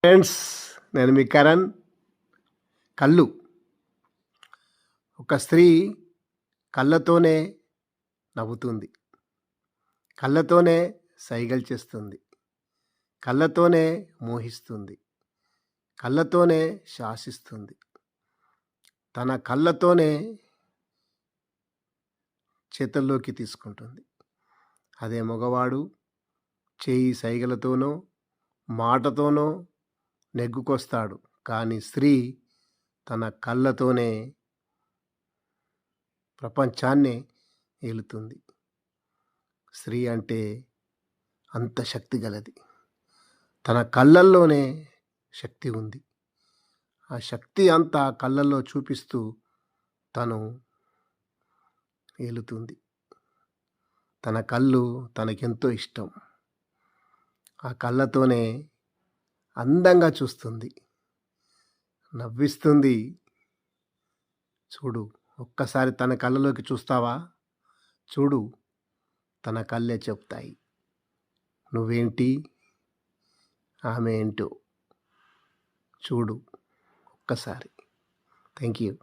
Friends, నేను మీ కరణ్. కళ్ళు. ఒక స్త్రీ కళ్ళతోనే నవ్వుతుంది. కళ్ళతోనే సైగలు చేస్తుంది. కళ్ళతోనే మోహిస్తుంది. కళ్ళతోనే శాసిస్తుంది. తన కళ్ళతోనే చేతుల్లోకి తీసుకుంటుంది. అదే మగవాడు చేయి సైగలతోనో, మాటతోనో నెగ్గుకొస్తాడు. కానీ స్త్రీ తన కళ్ళతోనే ప్రపంచాన్నే ఏలుతుంది. స్త్రీ అంటే అంత శక్తి గలది. తన కళ్ళల్లోనే శక్తి ఉంది. ఆ శక్తి అంతా కళ్ళల్లో చూపిస్తూ తను ఏలుతుంది. తన కళ్ళు తనకెంతో ఇష్టం. ఆ కళ్ళతోనే అందంగా చూస్తుంది, నవ్విస్తుంది. చూడు, ఒక్కసారి తన కళ్ళలోకి చూస్తావా? చూడు, తన కళ్ళే చెప్తాయి నువ్వేంటి, ఆమె ఏంటో. చూడు ఒక్కసారి. Thank you.